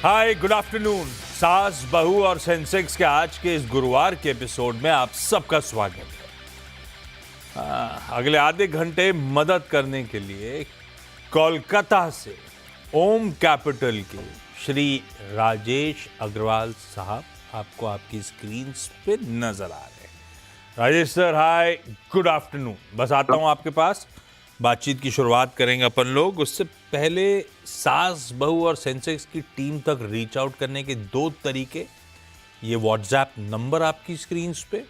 हाय good afternoon. सास बहू और सेंसेक्स के आज के इस गुरुवार के एपिसोड में आप सबका स्वागत है। अगले आधे घंटे मदद करने के लिए कोलकाता से ओम कैपिटल के श्री राजेश अग्रवाल साहब आपको आपकी स्क्रीन पे नजर आ रहे हैं। Rajesh sir hi good afternoon. बस आता हूं आपके पास, बातचीत की शुरुआत करेंगे अपन लोग। उससे पहले सास बहू और सेंसेक्स की टीम तक रीच आउट करने के दो तरीके, ये व्हाट्सएप नंबर आपकी स्क्रीन पे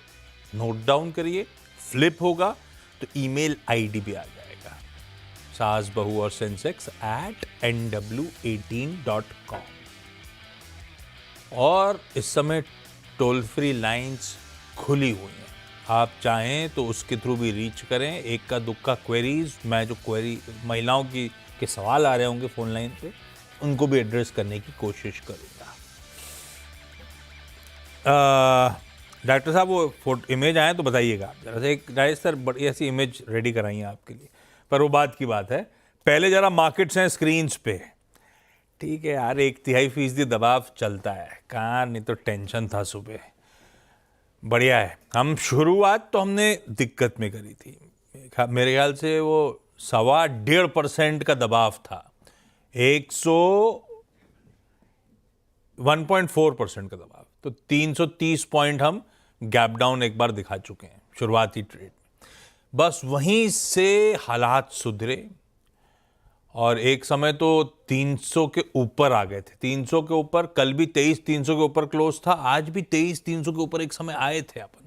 नोट डाउन करिए, फ्लिप होगा तो ईमेल आईडी भी आ जाएगा, सास बहू और सेंसेक्स @nw18.com। और इस समय टोल फ्री लाइंस खुली हुई हैं, आप चाहें तो उसके थ्रू भी रीच करें। एक का दुक्का क्वेरीज, मैं जो क्वेरी महिलाओं की के सवाल आ रहे होंगे फोन लाइन पे, उनको भी एड्रेस करने की कोशिश करूंगा। डॉक्टर साहब वो फोटो इमेज आए तो बताइएगा जरा से। एक राजेश सर बड़ी ऐसी इमेज रेडी कराई है आपके लिए, पर वो बात की बात है। पहले जरा मार्केट्स हैं स्क्रीन्स पे, ठीक है यार, 1/3% दबाव चलता है, कहाँ नहीं तो टेंशन था सुबह। बढ़िया है। हम शुरुआत तो हमने दिक्कत में करी थी, मेरे ख्याल से वो 1.25% का दबाव था, 1.4% का दबाव, तो 330 पॉइंट हम गैप डाउन एक बार दिखा चुके हैं शुरुआती ट्रेड में। बस वहीं से हालात सुधरे और एक समय तो 300 के ऊपर आ गए थे, 300 के ऊपर। कल भी 23,300 के ऊपर क्लोज था, आज भी 23,300 के ऊपर एक समय आए थे अपन।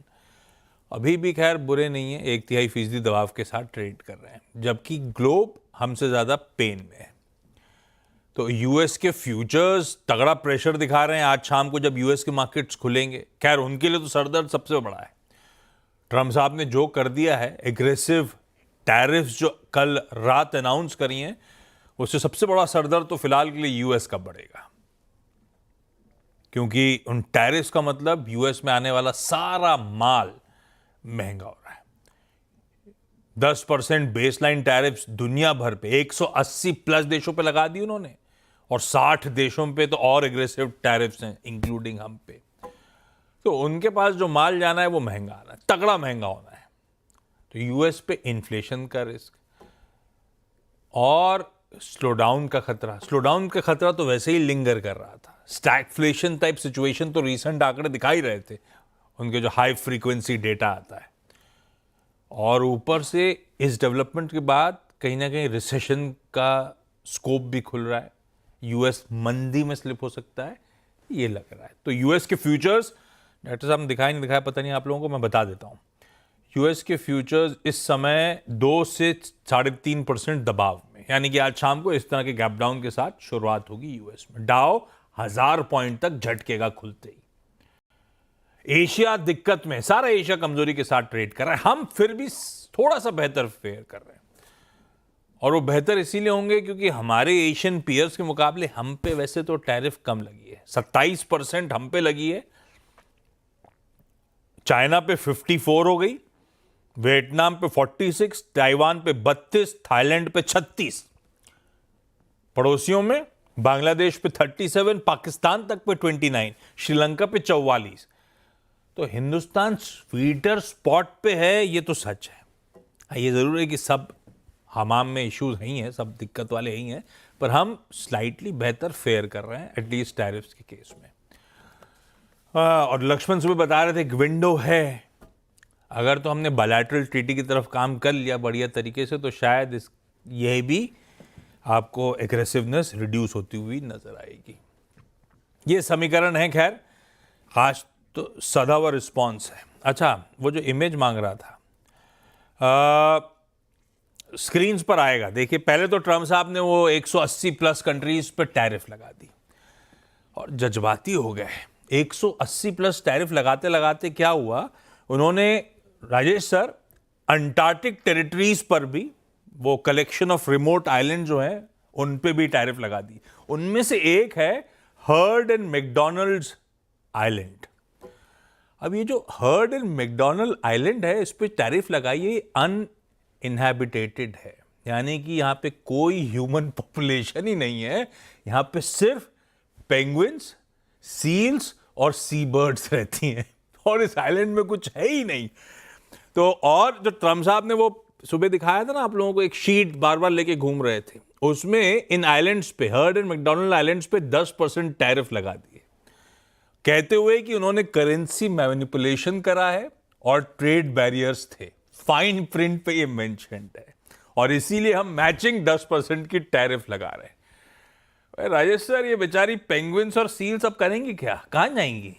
अभी भी खैर बुरे नहीं है, 1/3% दबाव के साथ ट्रेड कर रहे हैं, जबकि ग्लोब हमसे ज़्यादा पेन में है। तो यूएस के फ्यूचर्स तगड़ा प्रेशर दिखा रहे हैं आज शाम को जब यूएस के मार्केट्स खुलेंगे। खैर उनके लिए तो सरदर्द सबसे बड़ा है। ट्रम्प साहब ने जो कर दिया है, एग्रेसिव टैरिफ्स जो कल रात अनाउंस करी हैं, उससे सबसे बड़ा सरदर्द तो फिलहाल के लिए यूएस का बढ़ेगा, क्योंकि उन टैरिफ्स का मतलब यूएस में आने वाला सारा माल महंगा हो रहा है। 10% बेसलाइन टैरिफ्स दुनिया भर पे 180 प्लस देशों पे लगा दी उन्होंने, और 60 देशों पे तो और एग्रेसिव टैरिफ्स हैं इंक्लूडिंग हम पे। तो उनके पास जो माल जाना है वो महंगा आना है, तगड़ा महंगा होना है। तो यूएस पे इन्फ्लेशन का रिस्क और स्लोडाउन का खतरा। स्लोडाउन का खतरा तो वैसे ही लिंगर कर रहा था, स्टैगफ्लेशन टाइप सिचुएशन तो रीसेंट आंकड़े दिखा ही रहे थे, उनके जो हाई फ्रीक्वेंसी डेटा आता है। और ऊपर से इस डेवलपमेंट के बाद कहीं ना कहीं रिसेशन का स्कोप भी खुल रहा है, यूएस मंदी में स्लिप हो सकता है, ये लग रहा है। तो यूएस के फ्यूचर्स, डॉक्टर साहब ने दिखाया नहीं दिखाया पता नहीं आप लोगों को, मैं बता देता हूं। यूएस के फ्यूचर्स इस समय 2 से 3.5% दबाव में, यानी कि आज शाम को इस तरह के गैप डाउन के साथ शुरुआत होगी यूएस में। डाउ 1000 पॉइंट तक झटकेगा खुलते ही। एशिया दिक्कत में, सारा एशिया कमजोरी के साथ ट्रेड कर रहा है, हम फिर भी थोड़ा सा बेहतर फेयर कर रहे हैं। और वो बेहतर इसीलिए होंगे क्योंकि हमारे एशियन पीयर्स के मुकाबले हम पे वैसे तो टैरिफ कम लगी है, 27% हम पे लगी है, चाइना पे 54 हो गई, वियतनाम पे 46, ताइवान पे 32, थाईलैंड पे 36, पड़ोसियों में बांग्लादेश पे 37, पाकिस्तान तक पे 29, श्रीलंका पे 44। तो हिंदुस्तान स्वीटर स्पॉट पे है, ये तो सच है। ये जरूर है कि सब हमाम में इश्यूज नहीं है, सब दिक्कत वाले ही हैं, पर हम स्लाइटली बेहतर फेयर कर रहे हैं एटलीस्ट टैरिफ्स के केस में। और लक्ष्मण सुबह बता रहे थे कि विंडो है, अगर तो हमने बायलैटरल ट्रीटी की तरफ काम कर लिया बढ़िया तरीके से, तो शायद यह भी आपको एग्रेसिवनेस रिड्यूस होती हुई नजर आएगी। ये समीकरण है। खैर आज तो सदा हुआ रिस्पॉन्स है। अच्छा, वो जो इमेज मांग रहा था स्क्रीन्स पर आएगा, देखिए। पहले तो ट्रम्प साहब ने वो 180 प्लस कंट्रीज पर टैरिफ लगा दी और जज्बाती हो गए। 180 प्लस टैरिफ लगाते लगाते क्या हुआ, उन्होंने राजेश सर अंटार्कटिक टेरिटरीज पर भी, वो कलेक्शन ऑफ रिमोट आइलैंड जो है, उन पे भी टैरिफ लगा दी। उनमें से एक है हर्ड एंड मैकडोनल्ड्स आइलैंड। अब ये जो हर्ड एंड मैकडोनल्ड आइलैंड है, इस पे टैरिफ लगाइए, अनइनहैबिटेटेड है, यानी कि यहाँ पे कोई ह्यूमन पॉपुलेशन ही नहीं है, यहाँ पे सिर्फ पेंगुइन्स, सील्स और सी बर्ड्स रहती हैं, और इस आइलैंड में कुछ है ही नहीं। तो और जो ट्रम्प साहब ने वो सुबह दिखाया था ना आप लोगों को, एक शीट बार बार लेके घूम रहे थे, उसमें इन आइलैंड्स पे, हर्ड एंड मैकडोनल्ड आइलैंड्स पे 10% टैरिफ लगा दिए, कहते हुए कि उन्होंने करेंसी मैनिपुलेशन करा है और ट्रेड बैरियर्स थे। फाइन प्रिंट पे ये मेंशन्ड है, और इसीलिए हम मैचिंग 10% की टैरिफ लगा रहे हैं। राजेश सर, ये बेचारी पेंगुइन्स और सील्स अब करेंगी क्या, कहां जाएंगी?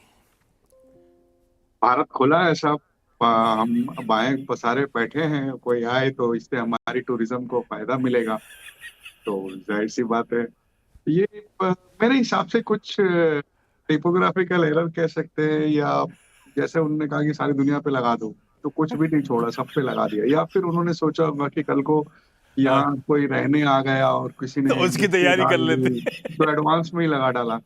भारत खुला है सब। हम बाएं पसारे बैठे हैं, कोई आए तो इससे हमारी टूरिज्म को फायदा मिलेगा। तो जाहिर सी बात है ये। मेरे हिसाब से कुछ टिपोग्राफिकल एरर कह सकते हैं, या जैसे उन्होंने कहा कि सारी दुनिया पे लगा दो, तो कुछ भी नहीं छोड़ा, सब पे लगा दिया। या फिर उन्होंने सोचा होगा कि कल को हाँ, यहाँ कोई रहने आ गया और किसी तो ने उसकी मिट्टी तैयारी कर डाल लेते। दी, तो एडवांस में ही लगा डाला।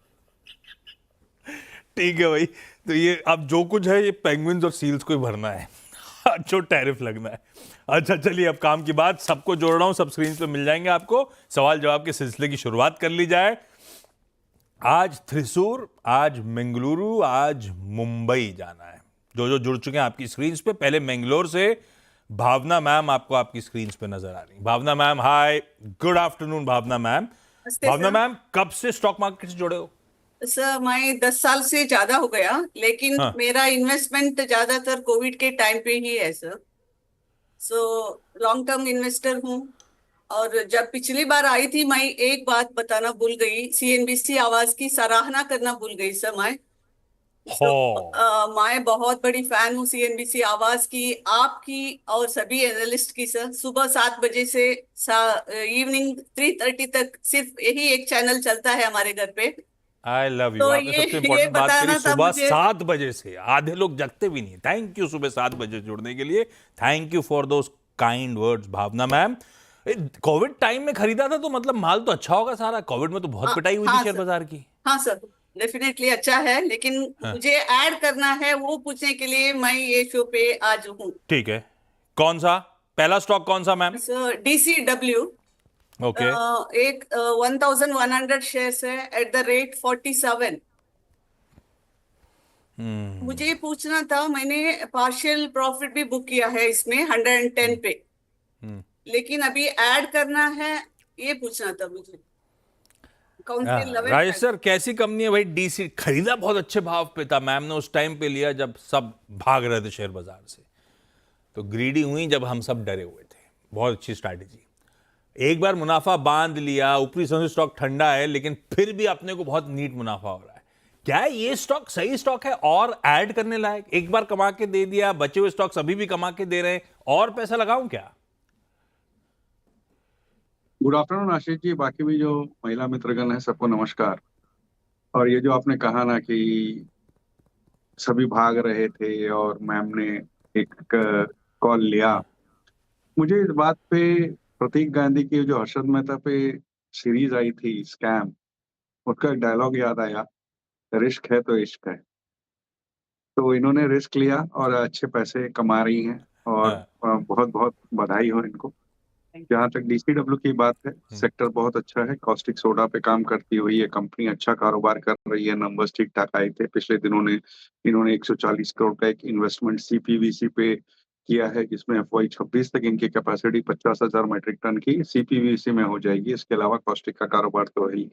ठीक है भाई, तो ये अब जो कुछ है ये पेंगुइन्स और सील्स को ही भरना है, जो टैरिफ लगना है। अच्छा चलिए, अब काम की बात, सबको जोड़ रहा हूं, सब स्क्रीन पे मिल जाएंगे आपको। सवाल जवाब के सिलसिले की शुरुआत कर ली जाए। आज थ्रिसूर, आज बेंगलुरु, आज मुंबई जाना है। जो जो जुड़ चुके हैं आपकी स्क्रीन पे, पहले मैंगलोर से भावना मैम आपको आपकी स्क्रीन पे नजर आ रही। भावना मैम, हाय, गुड आफ्टरनून भावना मैम। नमस्ते भावना सर। मैम, कब से स्टॉक मार्केट से जुड़े हो? सर मैं 10 साल से ज्यादा हो गया, लेकिन हाँ, मेरा इन्वेस्टमेंट ज्यादातर कोविड के टाइम पे ही है sir. So long term investor हूँ। और जब पिछली बार आई थी, मैं एक बात बताना भूल गई, सीएनबीसी आवाज की सराहना करना भूल गई सर। मैं हो, मैं बहुत बड़ी फैन हूँ सीएनबीसी आवाज की, आपकी और सभी एनालिस्ट की सर। सुबह 7 बजे से इवनिंग 3:30 तक सिर्फ यही एक चैनल चलता है हमारे घर पे। I love you. तो आपने सबसे ये इंपॉर्टेंट बात करी, बताना था सुबह मुझे। 7 बजे से। आधे लोग जगते भी नहीं। थैंक यू सुबह 7 बजे जुड़ने के लिए। Thank you for those kind words Bhavna ma'am. Covid time में खरीदा था तो मतलब माल तो अच्छा होगा सारा। कोविड में तो बहुत पिटाई हुई थी हाँ शेयर सर। बाजार की। हाँ सर, डेफिनेटली अच्छा है, लेकिन हाँ, मुझे ऐड करना है, वो पूछने के लिए मैं ये शो पे आज हूँ। ठीक है। कौन सा पहला स्टॉक, कौन सा मैम? Sir DCW, okay. एक 1100 शेयर्स है एट द रेट 47। मुझे ये पूछना था, मैंने पार्शियल प्रॉफिट भी बुक किया है इसमें 110 पे, लेकिन अभी ऐड करना है, ये पूछना था मुझे कौन से लेवल राजेश पे। सर, कैसी कंपनी है भाई? डीसी खरीदा बहुत अच्छे भाव पे था, मैम ने उस टाइम पे लिया जब सब भाग रहे थे शेयर बाजार से, तो ग्रीडी हुई जब हम सब डरे हुए थे। बहुत अच्छी स्ट्रैटेजी। एक बार मुनाफा बांध लिया, ऊपरी समझ स्टॉक ठंडा है, लेकिन फिर भी अपने को बहुत नीट मुनाफा हो रहा है। क्या है ये स्टॉक सही स्टॉक है और ऐड करने लायक? एक बार कमा के दे दिया, बचे हुए स्टॉक्स अभी भी कमा के दे रहे हैं, और पैसा लगाऊं क्या? गुड आफ्टरनून आशीष जी, बाकी भी जो महिला मित्रगण है सबको नमस्कार। और ये जो आपने कहा ना कि सभी भाग रहे थे और मैम ने एक कॉल लिया, मुझे इस बात पे प्रतीक गांधी की जो हर्षद मेहता पे सीरीज आई थी स्कैम, उसका एक डायलॉग याद आया, रिस्क है तो इश्क है। तो इन्होंने रिस्क लिया और अच्छे पैसे कमा रही हैं, और हाँ, बहुत बहुत बधाई हो इनको। जहाँ तक डीसीडब्ल्यू की बात है, सेक्टर बहुत अच्छा है। कॉस्टिक सोडा पे काम करती हुई ये कंपनी अच्छा कारोबार कर रही है। नंबर्स ठीक ठाक आए थे पिछले दिनों ने। इन्होंने 140 करोड़ का एक इन्वेस्टमेंट सीपीवीसी पे किया है, जिसमें FY 26 तक इनकी कैपेसिटी 50,000 मीट्रिक टन की सीपीवीसी में हो जाएगी। इसके अलावा कॉस्टिक का कारोबार तो है ही।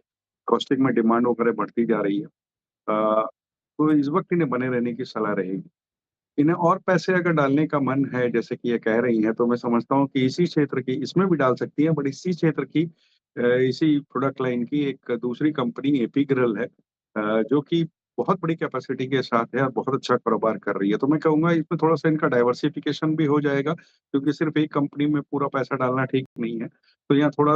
कॉस्टिक में डिमांड वगैरह बढ़ती जा रही है। तो इस वक्त इन्हें बने रहने की सलाह रहेगी। इन्हें और पैसे अगर डालने का मन है, जैसे कि ये कह रही हैं, तो मैं समझता हूँ कि इसी क्षेत्र की, इसमें भी डाल सकती हैं, बट इसी क्षेत्र की इसी प्रोडक्ट लाइन की एक दूसरी कंपनी एपिग्रल है, जो कि बहुत बड़ी कैपेसिटी के साथ है और बहुत अच्छा कारोबार कर रही है। तो मैं कहूँगा इसमें थोड़ा सा इनका डाइवर्सिफिकेशन भी हो जाएगा, क्योंकि सिर्फ एक कंपनी में पूरा पैसा डालना ठीक नहीं है। तो यहाँ थोड़ा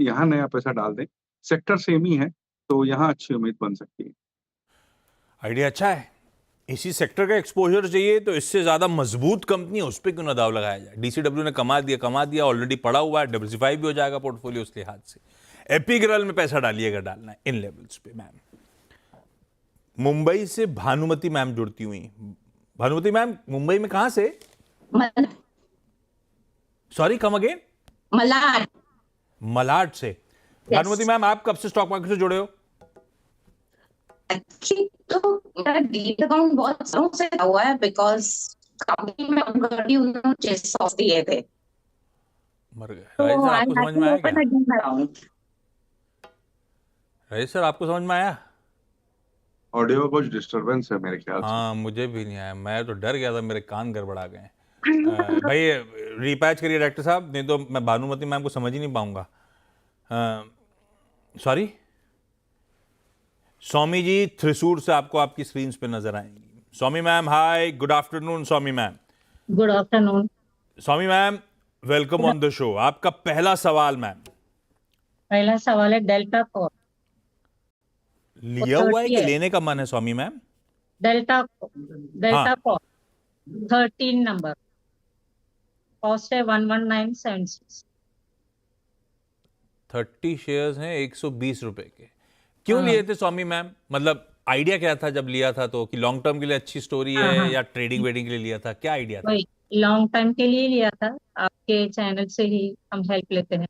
यहाँ नया पैसा डाल दें। सेक्टर सेम ही है, तो यहाँ अच्छी उम्मीद बन सकती है। आइडिया अच्छा है। इसी सेक्टर का एक्सपोजर चाहिए तो इससे ज्यादा मजबूत कंपनी है, उस पर क्यों ना दाव लगाया जाए। डीसीडब्ल्यू ने कमा दिया, ऑलरेडी पड़ा हुआ है, डाइवर्सिफाई भी हो जाएगा पोर्टफोलियो उस लिहाज से। एपिग्रल में पैसा डालिए अगर डालना है इन लेवल्स पे। मैम, मुंबई से भानुमति मैम जुड़ती हुई। भानुमति मैम, मुंबई में कहां से? मल- sorry, come again. Malad. Malad से। यस। भानुमति मैम, आप कब से स्टॉक मार्केट से जुड़े हो? एक्चुअली तो मेरा डीट अकाउंट बहुत सालों से हुआ है, बिकॉज कंपनी में काम कर रही हूँ, उन्होंने चेस ऑफ दिए थे, मर गए तो राजेश सर, आई आपको हैड समझ में टू आया ओपन क्या? Again account. राजेश सर, आपको समझ में आया? ऑडियो कुछ डिस्टरबेंस है मेरे ख्याल से। हाँ, मुझे भी नहीं आया, मैं तो डर गया था, मेरे कान गड़बड़ा गए। भाई रीपैच करिए डॉक्टर साहब, नहीं तो मैं भानुमति मैम को समझ ही नहीं पाऊंगा। सॉरी, सौमी जी थ्रिसूर से आपको आपकी स्क्रीन पे नजर आएंगी। Saumi ma'am hi, good afternoon Saumi ma'am. Good afternoon. Saumi ma'am welcome on the show. आपका पहला सवाल मैम। पहला सवाल है डेल्टा कॉर्प, लिया हुआ है 30 कि है। लेने का मन है सौमी मैम? डेल्टा हाँ, कॉर्प 13 नंबर, कॉस्ट है 11976। 30 शेयर्स हैं 120 रुपए के। क्यों हाँ लिए थे सौमी मैम? मतलब आइडिया क्या था जब लिया था तो, कि लॉन्ग टर्म के लिए अच्छी स्टोरी हाँ है हाँ, या ट्रेडिंग वेडिंग के लिए लिया था, क्या आइडिया था? वही लॉन्ग टाइम के लिए लिया था, आपके चैनल से ही हम हेल्प लेते हैं।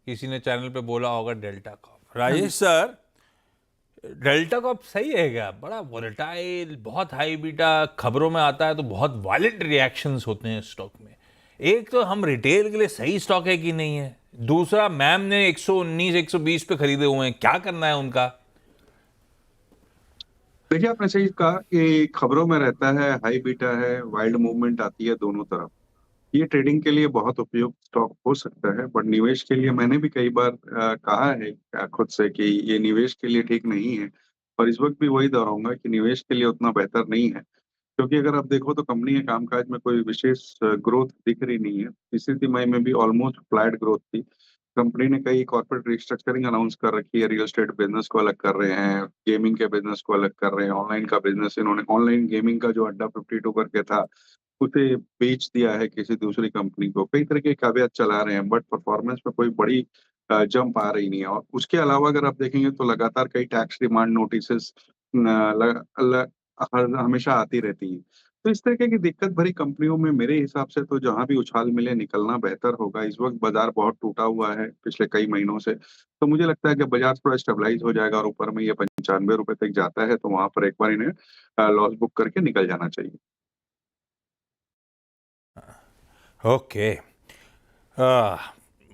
किसी ने चैनल पे बोला होगा डेल्टा कॉप। हाँ राजेश सर, डेल्टा कॉप सही है क्या? बड़ा वोलेटाइल, बहुत हाई बीटा, खबरों में आता है तो बहुत वायलेंट रिएक्शंस होते हैं स्टॉक में। एक तो हम रिटेल के लिए सही स्टॉक है कि नहीं है, दूसरा मैम ने 119 120 पे खरीदे हुए हैं, क्या करना है उनका? देखिए, आपने सही कहा कि खबरों में रहता है, हाई बीटा है, वाइल्ड मूवमेंट आती है दोनों तरफ। ये ट्रेडिंग के लिए बहुत उपयुक्त स्टॉक हो सकता है, बट निवेश के लिए मैंने भी कई बार कहा है खुद से कि ये निवेश के लिए ठीक नहीं है। और इस वक्त भी वही दोहराऊंगा कि निवेश के लिए उतना बेहतर नहीं है, क्योंकि अगर आप देखो तो कंपनी के कामकाज में कोई विशेष ग्रोथ दिख रही नहीं है। तीसरी तिमाही में भी ऑलमोस्ट फ्लैट ग्रोथ थी। कंपनी ने कई कॉर्पोरेट रिस्ट्रक्चरिंग अनाउंस कर रखी है, रियल एस्टेट बिजनेस को अलग कर रहे हैं, गेमिंग के बिजनेस को अलग कर रहे हैं, ऑनलाइन का बिजनेस इन्होंने, ऑनलाइन गेमिंग का जो अड्डा 52 करके था उसे बेच दिया है किसी दूसरी कंपनी को। कई तरह के कावियात चला रहे हैं, बट परफॉर्मेंस में कोई बड़ी जंप आ रही नहीं है। और उसके अलावा अगर आप देखेंगे तो लगातार कई टैक्स डिमांड नोटिसेस हमेशा आती रहती है। तो इस तरीके की दिक्कत भरी कंपनियों में मेरे हिसाब से तो जहां भी उछाल मिले निकलना बेहतर होगा। इस वक्त बाजार बहुत टूटा हुआ है पिछले कई महीनों से, तो मुझे लगता है कि बाजार थोड़ा स्टेबलाइज हो जाएगा और ऊपर में ये 95 रुपए तक जाता है तो वहां पर एक बार इन्हें लॉस बुक करके निकल जाना चाहिए। ओके,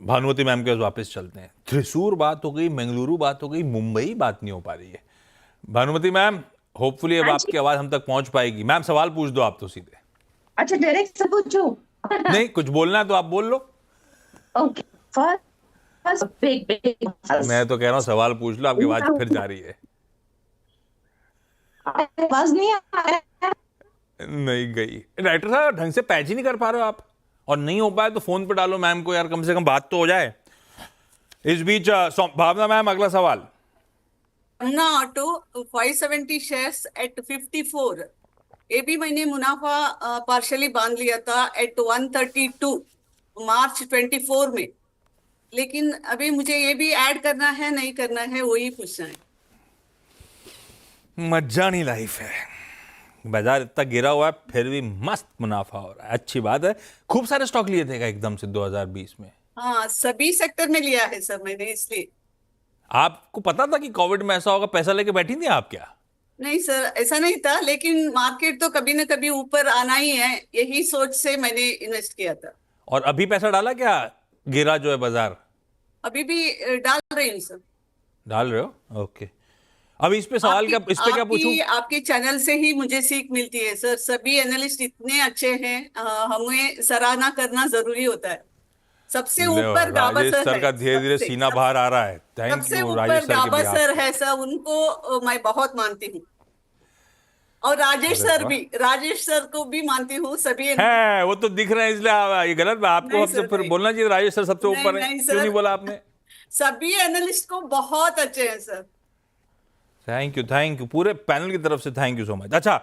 भानुमति मैम के पास वापस चलते हैं। थ्रिसूर बात हो गई, मंगलुरु बात हो गई, मुंबई बात नहीं हो पा रही है। भानुमति मैम, होपफुली अब हाँ जी। आपकी आवाज हम तक पहुंच पाएगी। मैम सवाल पूछ दो आप तो सीधे। अच्छा, डायरेक्ट से पूछूं? नहीं, कुछ बोलना है तो आप बोल लो। ओके, फर्स्ट बिग मैं तो कह रहा हूँ सवाल पूछ लो, आपकी आवाज फिर जा रही है। आवाज नहीं आ रहा है। नहीं गई। राइटर साहब ढंग से पैच ही नहीं कर पा रहे हो आप, और नहीं हो पाए तो फोन पे डालो मैम को यार, कम से कम बात तो हो जाए। इस बीच भावना मैम, अगला सवाल। ना ऑटो 570 शेयर्स एट 54, ये भी मैंने मुनाफा पार्शली बांध लिया था एट 132 मार्च 24 में, लेकिन अभी मुझे ये भी ऐड करना है नहीं करना है वही पूछना है। मज्जानी लाइफ है, बाजार इतना गिरा हुआ है फिर भी मस्त मुनाफा हो रहा है, अच्छी बात है। खूब सारे स्टॉक लिए थे क्या एकदम से 2020 में? हाँ, सभी सेक्टर में लिया है सर मैंने, इसलिए। आपको पता था कि कोविड में ऐसा होगा, पैसा लेके बैठी थी आप क्या? नहीं सर, ऐसा नहीं था, लेकिन मार्केट तो कभी ना कभी ऊपर आना ही है, यही सोच से मैंने इन्वेस्ट किया था। और अभी पैसा डाला क्या, गिरा जो है बाजार? अभी भी डाल रही हूँ सर। डाल रहे हो? ओके। अब इस पे सवाल क्या, इस पे क्या पूछूं? आपके चैनल से ही मुझे सीख मिलती है सर, सभी एनालिस्ट इतने अच्छे हैं, हमें सराहना करना जरूरी होता है। सबसे लो, ऊपर गाबा राजेश सर सर है, का धीरे धीरे सीना बाहर आ रहा है। थैंक सबसे यू ऊपर राजेश सर के गाबा बिहाफ सर पे। है सर, उनको मैं बहुत मानती हूँ। और राजेश अरे सर वाह। भी, राजेश सर को भी मानती हूँ, सभी है वो तो दिख रहे हैं, इसलिए ये गलत बात। आपको नहीं हमसे सर, फिर नहीं बोलना चाहिए राजेश सर सबसे नहीं ऊपर है, नहीं क्यों नहीं सर, बोला आपने? सभी एनालिस्ट को बहुत अच्छे हैं सर। थैंक यू पूरे पैनल की तरफ से, थैंक यू सो मच। अच्छा,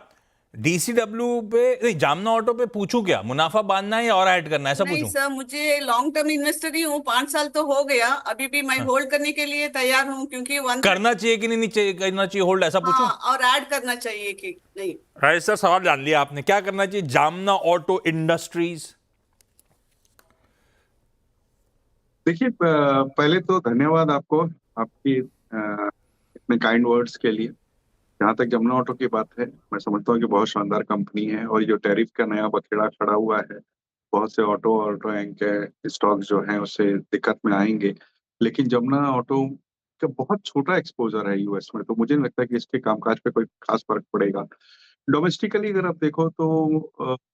डीसीडब्ल्यू पे नहीं, जामना ऑटो पे पूछूं क्या, मुनाफा बांधना है या और ऐड करना है, ऐसा नहीं पूछूं? सर, मुझे लॉन्ग टर्म इन्वेस्टर ही हूँ, 5 साल तो हो गया, अभी भी मैं हाँ। होल्ड करने के लिए तैयार हूँ, क्योंकि वन करना चाहिए कि नहीं चाहिए, करना चाहिए होल्ड, ऐसा पूछूं? हाँ, और ऐड करना चाहिए कि नहीं। राजेश सर सवाल जान लिया आपने, क्या करना चाहिए जामना ऑटो इंडस्ट्रीज? देखिए, पहले तो धन्यवाद आपको, आपकी इतने काइंड वर्ड्स के लिए। जहाँ तक जमुना ऑटो की बात है, मैं समझता हूँ कि बहुत शानदार कंपनी है, और जो टैरिफ का नया बखेड़ा खड़ा हुआ है, बहुत से ऑटो बैंक के स्टॉक जो हैं उससे दिक्कत में आएंगे। लेकिन जमुना ऑटो का बहुत छोटा एक्सपोजर है यूएस में, तो मुझे नहीं लगता कि इसके कामकाज पे कोई खास फर्क पड़ेगा। डोमेस्टिकली अगर आप देखो तो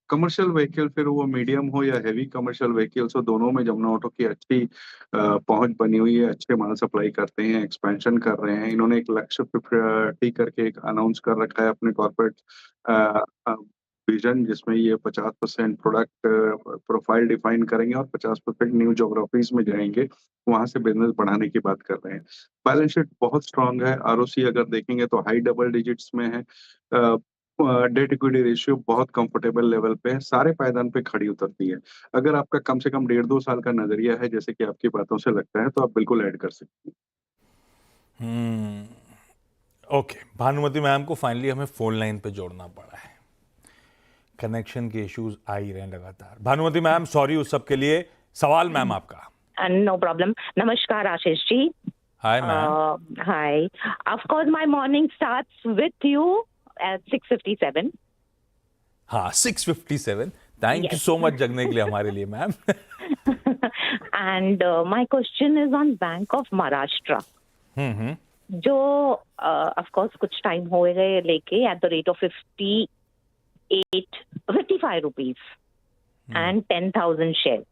कमर्शियल व्हीकल, फिर वो मीडियम हो या हैवी कमर्शियल व्हीकल्स हो, दोनों में जमुना ऑटो की अच्छी पहुंच बनी हुई है, अच्छे माल सप्लाई करते हैं, एक्सपेंशन कर रहे हैं। इन्होंने एक लक्ष्य टी करके एक अनाउंस कर रखा है अपने कॉर्पोरेट विजन, जिसमें ये 50% प्रोडक्ट प्रोफाइल डिफाइन करेंगे और 50% न्यू ज्योग्राफीज में जाएंगे, वहां से बिजनेस बढ़ाने की बात कर रहे हैं। बैलेंस शीट बहुत स्ट्रांग है, आरओसी अगर देखेंगे तो हाई डबल डिजिट्स में है, डेट इक्विटी रेशियो बहुत कंफर्टेबल लेवल पे है, सारे पायदान पे खड़ी उतरती है। अगर आपका कम से कम 1.5-2 साल का नजरिया है, जैसे कि आपकी बातों से लगता है, तो आप बिल्कुल ऐड कर सकते हैं। ओके, भानुमति मैम को फाइनली हमें फोन लाइन पे जोड़ना पड़ा है, कनेक्शन के इश्यूज आ ही रहे हैं लगातार। भानुमति मैम, सॉरी उस सब के लिए। सवाल मैम आपका। No problem. Namaskar, Ashish ji. Hi ma'am. Hi. Of course, my morning starts with you at 6:57. हाँ, 6:57। Thank you Yes. So much जगने के लिए हमारे लिए ma'am. And my question is on Bank of Maharashtra. जो of course कुछ time हो गए लेके at the rate of 55 rupees and 10,000 shares.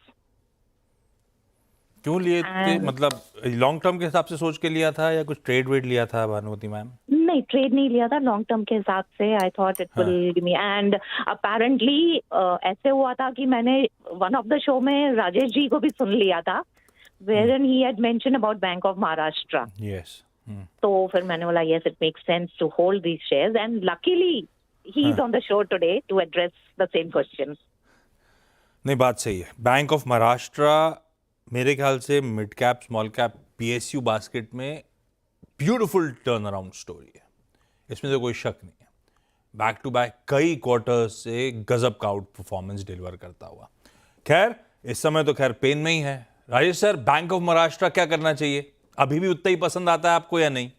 क्यों लिए थे? मतलब लॉन्ग टर्म के हिसाब से सोच के लिया था या कुछ ट्रेड वेड लिया था भानुमति मैम? नहीं, ट्रेड नहीं लिया था, लॉन्ग टर्म के हिसाब से I thought it will give me. And apparently ऐसे हुआ था कि मैंने वन ऑफ द शो में राजेश जी को भी सुन लिया था, wherein he had mentioned about Bank of Maharashtra. Yes. तो फिर मैंने बोला yes, it makes sense to hold these shares, and luckily he is on the show today to address the same question. नहीं, बात सही है। बैंक ऑफ महाराष्ट्र मेरे ख्याल से mid cap small cap PSU basket में ब्यूटीफुल टर्न अराउंड स्टोरी है, इसमें तो कोई शक नहीं है। बैक टू बैक कई क्वार्टर्स से गजब का आउट परफॉर्मेंस डिलीवर करता हुआ। खैर, इस समय तो खैर पेन में ही है। Rajesh sir, bank of Maharashtra क्या करना चाहिए? अभी भी उतना ही पसंद आता है आपको या नहीं?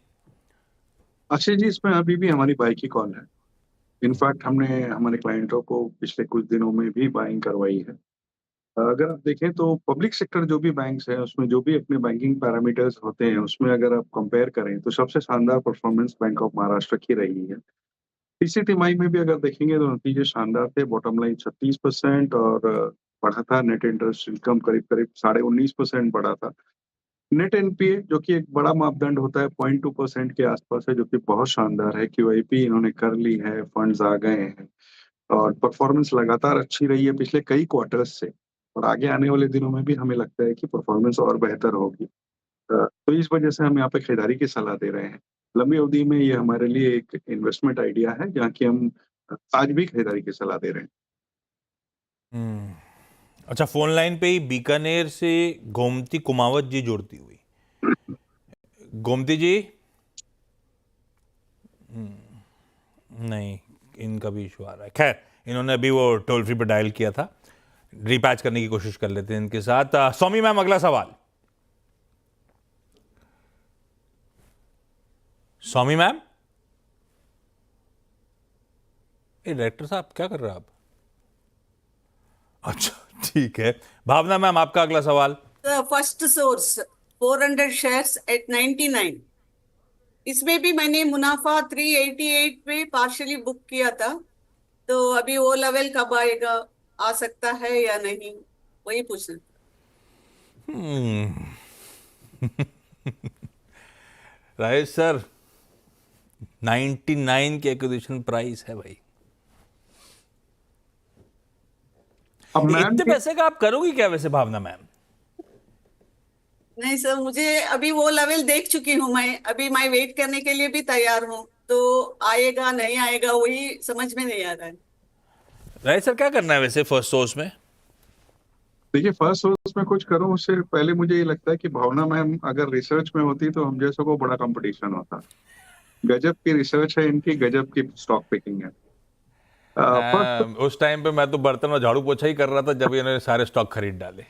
अक्षय जी, इसमें अभी भी हमारी बाई की कॉल है। इनफैक्ट हमने हमारे क्लाइंटों को पिछले कुछ दिनों में भी बाइंग करवाई है। अगर आप देखें तो पब्लिक सेक्टर जो भी बैंक्स हैं, उसमें जो भी अपने बैंकिंग पैरामीटर्स होते हैं, उसमें अगर आप कंपेयर करें तो सबसे शानदार परफॉर्मेंस बैंक ऑफ महाराष्ट्र की रही है। तीसरी तिमाही में भी अगर देखेंगे तो नतीजे शानदार थे। बॉटम लाइन 36% और बढ़ा था। नेट इंटरेस्ट इनकम करीब करीब 19.5% बढ़ा था। नेट एनपीए, जो कि एक बड़ा मापदंड होता है, 0.2% के आसपास है, जो कि बहुत शानदार है। क्यूआईपी इन्होंने कर ली है, फंड्स आ गए हैं, और परफॉर्मेंस लगातार अच्छी रही है पिछले कई क्वार्टर्स से, और आगे आने वाले दिनों में भी हमें लगता है कि परफॉर्मेंस और बेहतर होगी। तो इस वजह से हम यहाँ पे खरीदारी की सलाह दे रहे हैं। लंबी अवधि में ये हमारे लिए एक इन्वेस्टमेंट आइडिया है, जहाँ की हम आज भी खरीदारी की सलाह दे रहे हैं। अच्छा, फोन लाइन पे ही बीकानेर से गोमती कुमावत जी जुड़ती हुई। गोमती जी? नहीं, इनका भी इशू आ रहा है। खैर, इन्होंने अभी वो टोल फ्री पे डायल किया था, रिपैच करने की कोशिश कर लेते हैं इनके साथ। स्वामी मैम, अगला सवाल। स्वामी मैम? डायरेक्टर साहब क्या कर रहे हैं आप? अच्छा, ठीक है। भावना मैम, आपका अगला सवाल। फर्स्ट सोर्स 400 शेयर्स एट 99, इसमें भी मैंने मुनाफा 388 पे पार्शियली बुक किया था, तो अभी वो लेवल कब आएगा, आ सकता है या नहीं, वही पूछना। राजेश सर, 99 की एक्विजिशन प्राइस है भाई। अब इतने पैसे का आप करोगी क्या वैसे भावना मैम? नहीं सर, मुझे अभी वो लेवल देख चुकी हूँ मैं, अभी मैं वेट करने के लिए भी तैयार हूँ, तो आएगा नहीं आएगा वही समझ में नहीं आ रहा है। राजेश सर, क्या करना है वैसे फर्स्ट सोर्स में? देखिए, फर्स्ट सोर्स में कुछ करूं उससे पहले मुझे ये लगता है कि भावना मैम अगर रिसर्च में होती तो हम जैसों को बड़ा कंपटीशन होता। गजब की रिसर्च है इनकी, गजब की स्टॉक पिकिंग है। उस टाइम पे मैं तो बर्तन और झाड़ू पोछा ही कर रहा था जब इन्होंने सारे स्टॉक खरीद डाले।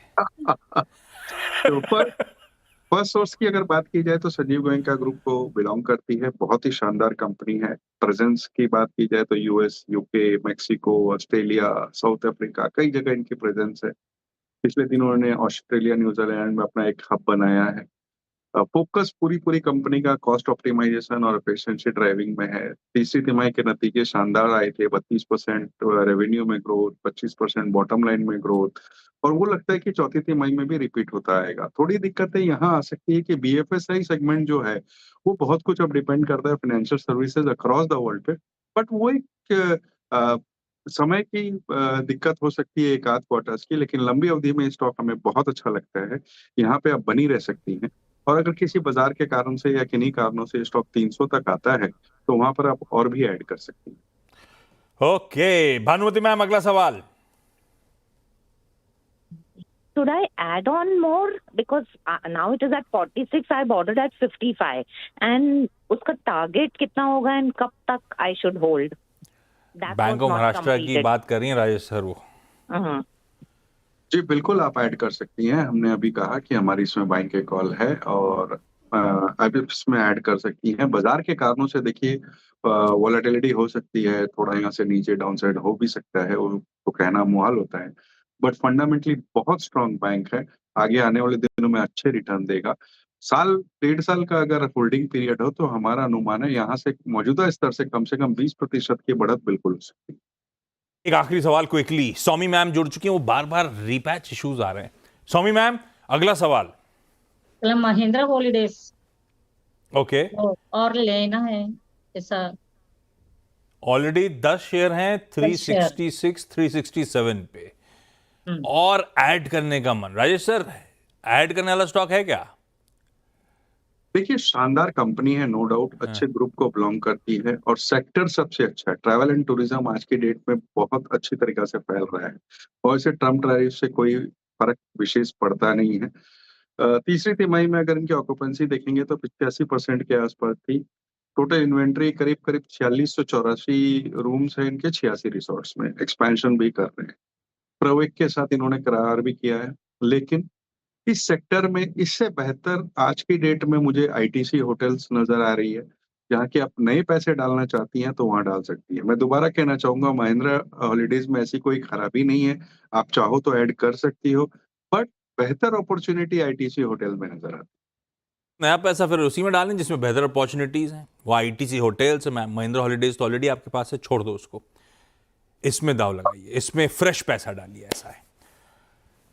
फर्स्ट सोर्स की अगर बात की जाए तो संजीव गोयनका ग्रुप को बिलोंग करती है, बहुत ही शानदार कंपनी है। प्रेजेंस की बात की जाए तो US, UK, Mexico, Australia, south Africa, कई जगह इनकी प्रेजेंस है। पिछले दिनों उन्होंने ऑस्ट्रेलिया, न्यूजीलैंड में अपना एक हब बनाया है। फोकस पूरी पूरी कंपनी का कॉस्ट ऑप्टिमाइजेशन और एफिशिएंसी ड्राइविंग में है। तीसरी तिमाही के नतीजे शानदार आए थे, 32% रेवेन्यू में ग्रोथ, 25% बॉटम लाइन में ग्रोथ, और वो लगता है कि चौथी तिमाही में भी रिपीट होता आएगा। थोड़ी दिक्कतें यहाँ आ सकती है कि बीएफएसआई सेगमेंट जो है वो बहुत कुछ अब डिपेंड करता है financial services across the world पे, बट वो एक समय की दिक्कत हो सकती है एक आध क्वार्टर्स की, लेकिन लंबी अवधि में स्टॉक हमें बहुत अच्छा लगता है। यहाँ पे अब बनी रह सकती हैं, और अगर किसी बाजार के कारण से या किन्हीं कारणों से स्टॉक 300 तक आता है तो वहां पर आप और भी ऐड कर सकते हैं। ओके भानुमति मैम, अगला सवाल। Should I add on more? Because now it is at 46. I bought it at 55. And उसका टारगेट कितना होगा एंड कब तक I should hold? Bank of Maharashtra की बात कर रही हैं राजेश सर वो। जी बिल्कुल, आप ऐड कर सकती हैं। हमने अभी कहा कि हमारी इसमें बाइंग के कॉल है, और आप इसमें ऐड कर सकती हैं। बाजार के कारणों से देखिए वॉलेटिलिटी हो सकती है, थोड़ा यहाँ से नीचे डाउन साइड हो भी सकता है, वो तो कहना मुहाल होता है, बट फंडामेंटली बहुत स्ट्रांग बैंक है। आगे आने वाले दिनों में अच्छे रिटर्न देगा। साल 1.5 साल का अगर होल्डिंग पीरियड हो तो हमारा अनुमान है यहाँ से मौजूदा स्तर से कम 20% की बढ़त बिल्कुल हो सकती है। एक आखिरी सवाल क्विकली, सौमी मैम जुड़ चुकी हैं, वो बार बार रीपैच इश्यूज आ रहे हैं। सौमी मैम, अगला सवाल। मतलब महिंद्रा हॉलीडेज ओके, और लेना है ऐसा। ऑलरेडी 10 शेयर हैं 366 367 पे, और ऐड करने का मन। राजेश सर, ऐड करने वाला स्टॉक है क्या? देखिए, शानदार कंपनी है, नो डाउट, अच्छे ग्रुप को बिलोंग करती है, और सेक्टर सबसे अच्छा है। ट्रैवल एंड टूरिज्म आज की डेट में बहुत अच्छी तरीके से फैल रहा है, और इसे ट्रम्प टैरिफ से कोई फर्क विशेष पड़ता नहीं है। तीसरी तिमाही में अगर इनकी ऑक्यूपेंसी देखेंगे तो 85% के आसपास थी। टोटल इन्वेंट्री करीब करीब 4684 रूम्स है इनके 86 रिसोर्ट्स में, एक्सपेंशन भी कर रहे हैं। प्रवेक के साथ इन्होंने करार भी किया है, लेकिन इस सेक्टर में इससे बेहतर आज की डेट में मुझे आईटीसी होटल्स नजर आ रही है, जहाँ की आप नए पैसे डालना चाहती हैं तो वहां डाल सकती है। मैं दोबारा कहना चाहूंगा, महिंद्रा हॉलीडेज में ऐसी कोई खराबी नहीं है, आप चाहो तो ऐड कर सकती हो, बट बेहतर अपॉर्चुनिटी आईटीसी होटल में नजर आती है। नया पैसा फिर उसी में डालें जिसमें बेहतर अपॉर्चुनिटीज हैं। वो आईटीसी होटल्स, महिंद्रा हॉलीडेज तो ऑलरेडी आपके पास है, छोड़ दो उसको, इसमें दाव लगाइए, इसमें फ्रेश पैसा डालिए, ऐसा है।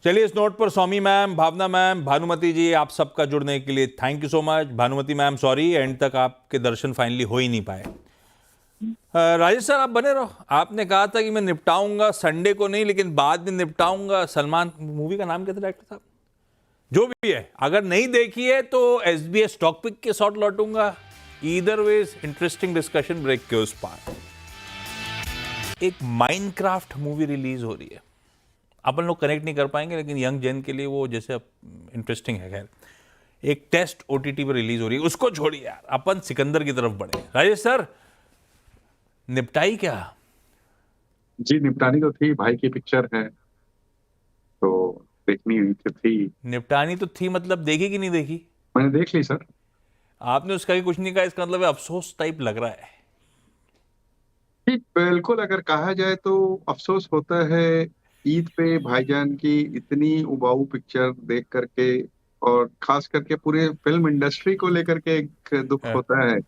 चलिए, इस नोट पर सौमी मैम, भावना मैम, भानुमति जी, आप सबका जुड़ने के लिए thank you so much. Bhanumati ma'am sorry, end तक आपके दर्शन फाइनली हो ही नहीं पाए। राजेश सर, आप बने रहो। आपने कहा था कि मैं निपटाऊंगा संडे को नहीं, लेकिन बाद में निपटाऊंगा। सलमान मूवी का नाम क्या था डायरेक्टर साहब? जो भी है, अगर नहीं देखी है तो एसबीएस स्टॉक पिक के शॉट लौटूंगा। Either ways interesting discussion, break के उस पार। एक माइनक्राफ्ट मूवी रिलीज हो रही है, अपन लोग कनेक्ट नहीं कर पाएंगे, लेकिन यंग जेन के लिए वो जैसे इंटरेस्टिंग है। खैर, एक टेस्ट ओटीटी पर रिलीज हो रही है, उसको छोड़िए यार, अपन सिकंदर की तरफ बढ़े। राजेश सर, निपटाई क्या? जी, निपटानी तो थी, भाई की पिक्चर है तो देखनी तो थी। निपटानी तो थी मतलब देखी कि नहीं देखी? मैंने देख ली सर। आपने उसका भी कुछ नहीं कहा, इसका मतलब अफसोस टाइप लग रहा है। जी बिल्कुल, अगर कहा जाए तो अफसोस होता है ईद पे भाईजान की इतनी उबाऊ पिक्चर देख करके, और खास करके पूरे फिल्म इंडस्ट्री को लेकर के एक दुख होता है।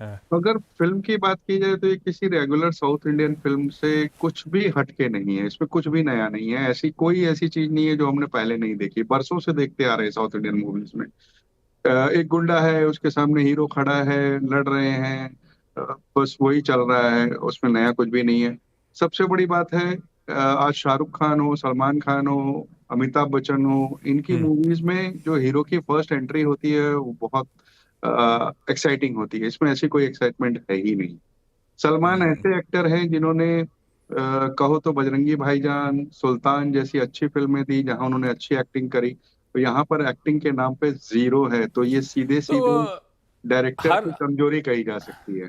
अगर फिल्म की बात की जाए तो ये किसी रेगुलर साउथ इंडियन फिल्म से कुछ भी हटके नहीं है, इसमें कुछ भी नया नहीं है। ऐसी कोई ऐसी चीज नहीं है जो हमने पहले नहीं देखी, बरसों से देखते आ रहे हैं साउथ इंडियन मूवीज में। एक गुंडा है, उसके सामने हीरो खड़ा है, लड़ रहे हैं, बस वही चल रहा है, उसमें नया कुछ भी नहीं है। सबसे बड़ी बात है, आज शाहरुख खान हो, सलमान खान हो, अमिताभ बच्चन हो, इनकी मूवीज में जो हीरो की फर्स्ट एंट्री होती है वो बहुत एक्साइटिंग होती है। इसमें ऐसी कोई एक्साइटमेंट है ही नहीं। सलमान ऐसे एक्टर हैं जिन्होंने कहो तो बजरंगी भाईजान, सुल्तान जैसी अच्छी फिल्में दी जहां उन्होंने अच्छी एक्टिंग करी, तो यहाँ पर एक्टिंग के नाम पे जीरो है, तो ये सीधे सीधे डायरेक्टर की कमजोरी कही जा सकती है।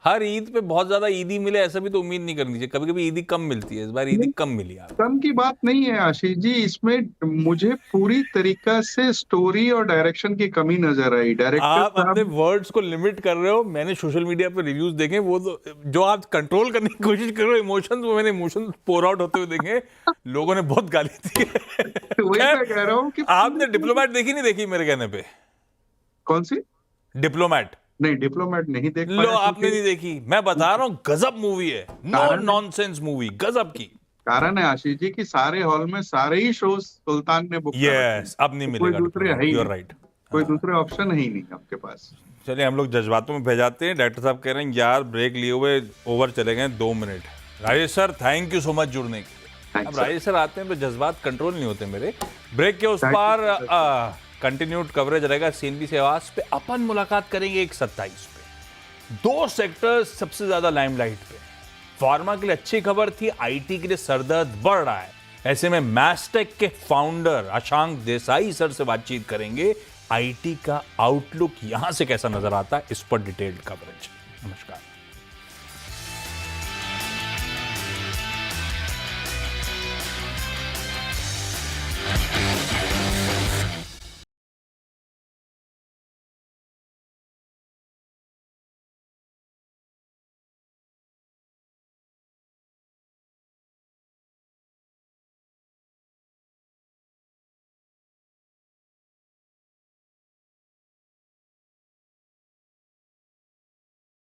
हर ईद पे बहुत ज्यादा ईदी मिले ऐसा भी तो उम्मीद नहीं करनी चाहिए, कभी कभी ईदी कम मिलती है, इस बार ईदी कम मिली आप। कम की बात नहीं है आशीष जी, इसमें मुझे पूरी तरीका से स्टोरी और डायरेक्शन की कमी नजर आई। डायरेक्टर आप अपने साहब वर्ड्स को लिमिट कर रहे हो। मैंने सोशल मीडिया पे रिव्यूज देखे, वो तो जो आप कंट्रोल करने की कोशिश कर रहे हो इमोशंस, वो मैंने इमोशंस पोर आउट होते हुए देखे। लोगों ने बहुत गाली दी है। वही मैं कह रहा हूँ कि आपने डिप्लोमैट देखी नहीं देखी मेरे कहने पे? कौन सी? डिप्लोमैट नहीं, डिप्लोमेट नहीं देख लो, पाया आपने क्योंकि नहीं देखी। मैं बता रहा हूँ गजब मूवी है, नो कारण- नॉनसेंस मूवी, गजब की। कारण है आशीष जी कि सारे हॉल में सारे ही शो सुल्तान ने बुक कर रखे हैं। यस, अब नहीं तो कोई मिलेगा दूसरे है ही यू आर नहीं। राइट। कोई दूसरे ऑप्शन है ही नहीं आपके पास। चलिए हम लोग जज्बातों में भेजाते हैं। डॉक्टर साहब कह रहे हैं यार ब्रेक लिए हुए ओवर चले गए 2 minute. Rajesh sir thank you so much जुड़ने के लिए। Thanks, अब sir. राजेश सर आते हैं तो जज्बात कंट्रोल नहीं होते मेरे। ब्रेक के उस Thank you, पार sir. कंटिन्यूड कवरेज रहेगा CNBC आवाज पे। अपन मुलाकात करेंगे 1:27 पे। 2 सेक्टर्स सबसे ज्यादा लाइमलाइट पे। फार्मा के लिए अच्छी खबर थी, IT के लिए सरदर्द बढ़ रहा है। ऐसे में मैस्टेक के फाउंडर अशांक देसाई सर से बातचीत करेंगे। IT का आउटलुक यहां से कैसा नजर आता है, इस पर डिटेल्ड कवरेज। नमस्कार।